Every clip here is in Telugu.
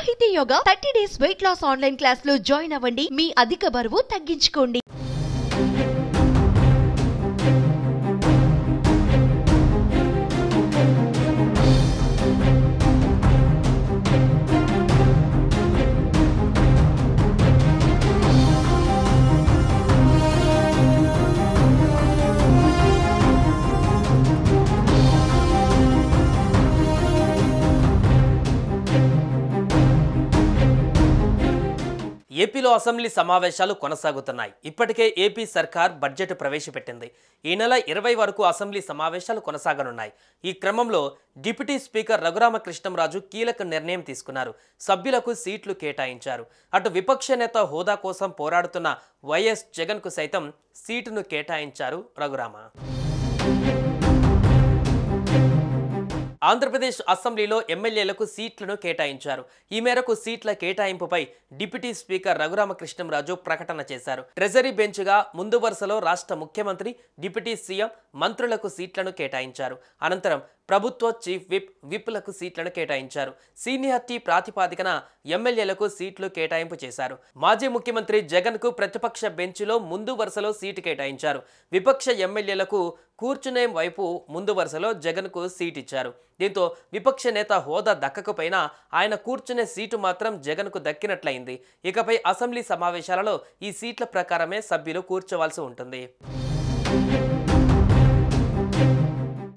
సాహితీ yoga 30 days weight loss online class లో జాయిన్ అవ్వండి. మీ అధిక బరువు తగ్గించుకోండి. ఏపీలో అసెంబ్లీ సమావేశాలు కొనసాగుతున్నాయి. ఇప్పటికే ఏపీ సర్కార్ బడ్జెట్ ప్రవేశపెట్టింది. ఈ నెల 20 వరకు అసెంబ్లీ సమావేశాలు కొనసాగనున్నాయి. ఈ క్రమంలో డిప్యూటీ స్పీకర్ రఘురామకృష్ణంరాజు కీలక నిర్ణయం తీసుకున్నారు. సభ్యులకు సీట్లు కేటాయించారు. అటు విపక్ష నేత హోదా కోసం పోరాడుతున్న వైఎస్ జగన్కు సైతం సీటును కేటాయించారు రఘురామ. ఆంధ్రప్రదేశ్ అసెంబ్లీలో ఎమ్మెల్యేలకు సీట్లను కేటాయించారు. ఈ మేరకు సీట్ల కేటాయింపుపై డిప్యూటీ స్పీకర్ రఘురామకృష్ణంరాజు ప్రకటన చేశారు. ట్రెజరీ బెంచ్గా ముందు వరుసలో రాష్ట్ర ముఖ్యమంత్రి, డిప్యూటీ సీఎం, మంత్రులకు సీట్లను కేటాయించారు. అనంతరం ప్రభుత్వ చీఫ్ విప్లకు సీట్లను కేటాయించారు. సీనియారిటీ ప్రాతిపాదికన ఎమ్మెల్యేలకు సీట్లు కేటాయింపు చేశారు. మాజీ ముఖ్యమంత్రి జగన్కు ప్రతిపక్ష బెంచ్లో ముందు వరుసలో సీటు కేటాయించారు. విపక్ష ఎమ్మెల్యేలకు కూర్చునే వైపు ముందు వరుసలో జగన్కు సీట్ ఇచ్చారు. దీంతో విపక్ష నేత హోదా దక్కకపోయినా ఆయన కూర్చునే సీటు మాత్రం జగన్కు దక్కినట్లయింది. ఇకపై అసెంబ్లీ సమావేశాలలో ఈ సీట్ల ప్రకారమే సభ్యులు కూర్చోవాల్సి ఉంటుంది.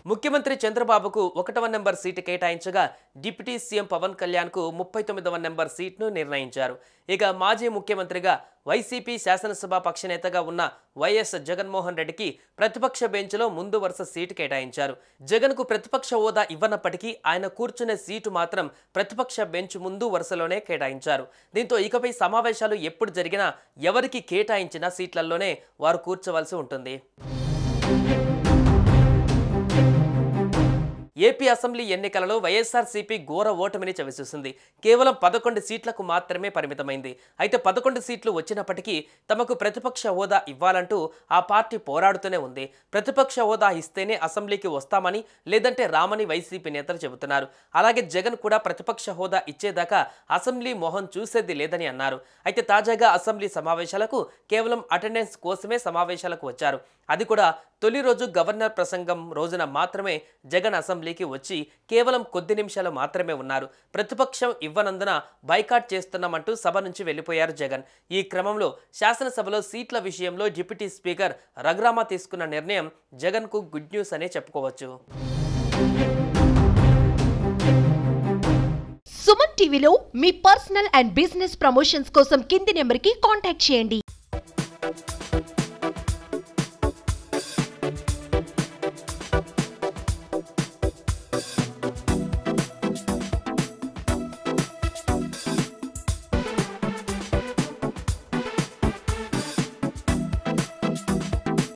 ముఖ్యమంత్రి చంద్రబాబుకు 1వ నెంబర్ సీటు కేటాయించగా డిప్యూటీ సీఎం పవన్ కళ్యాణ్కు 39వ నెంబర్ సీట్ను నిర్ణయించారు. ఇక మాజీ ముఖ్యమంత్రిగా వైసీపీ శాసనసభ పక్షనేతగా ఉన్న వైఎస్ జగన్మోహన్ రెడ్డికి ప్రతిపక్ష బెంచ్లో ముందు వరుస సీటు కేటాయించారు. జగన్కు ప్రతిపక్ష హోదా ఇవ్వనప్పటికీ ఆయన కూర్చునే సీటు మాత్రం ప్రతిపక్ష బెంచ్ ముందు వరుసలోనే కేటాయించారు. దీంతో ఇకపై సమావేశాలు ఎప్పుడు జరిగినా ఎవరికి కేటాయించిన సీట్లలోనే వారు కూర్చోవలసి ఉంటుంది. ఏపీ అసెంబ్లీ ఎన్నికలలో వైఎస్ఆర్సీపీ ఘోర ఓటమిని చవిచూసింది. కేవలం 11 సీట్లకు మాత్రమే పరిమితమైంది. అయితే 11 సీట్లు వచ్చినప్పటికీ తమకు ప్రతిపక్ష హోదా ఇవ్వాలంటూ ఆ పార్టీ పోరాడుతూనే ఉంది. ప్రతిపక్ష హోదా ఇస్తేనే అసెంబ్లీకి వస్తామని, లేదంటే రామని వైసీపీ నేతలు చెబుతున్నారు. అలాగే జగన్ కూడా ప్రతిపక్ష హోదా ఇచ్చేదాకా అసెంబ్లీ మొహం చూసేది లేదని అన్నారు. అయితే తాజాగా అసెంబ్లీ సమావేశాలకు కేవలం అటెండెన్స్ కోసమే సమావేశాలకు వచ్చారు. అది కూడా తొలి రోజు గవర్నర్ ప్రసంగం రోజున మాత్రమే జగన్ అసెంబ్లీకి వచ్చి కేవలం కొద్ది నిమిషాలు మాత్రమే ఉన్నారు. ప్రతిపక్షం ఇవ్వనందున బైకాట్ చేస్తున్నామంటూ సభ నుంచి వెళ్లిపోయారు జగన్. ఈ క్రమంలో శాసనసభలో సీట్ల విషయంలో డిప్యూటీ స్పీకర్ రఘురామ తీసుకున్న నిర్ణయం జగన్కు గుడ్ న్యూస్ అనే చెప్పుకోవచ్చు. సుమన్ టీవీలో మీ పర్సనల్ అండ్ బిజినెస్ ప్రమోషన్స్ కోసం కింది నెంబర్కి కాంటాక్ట్ చేయండి.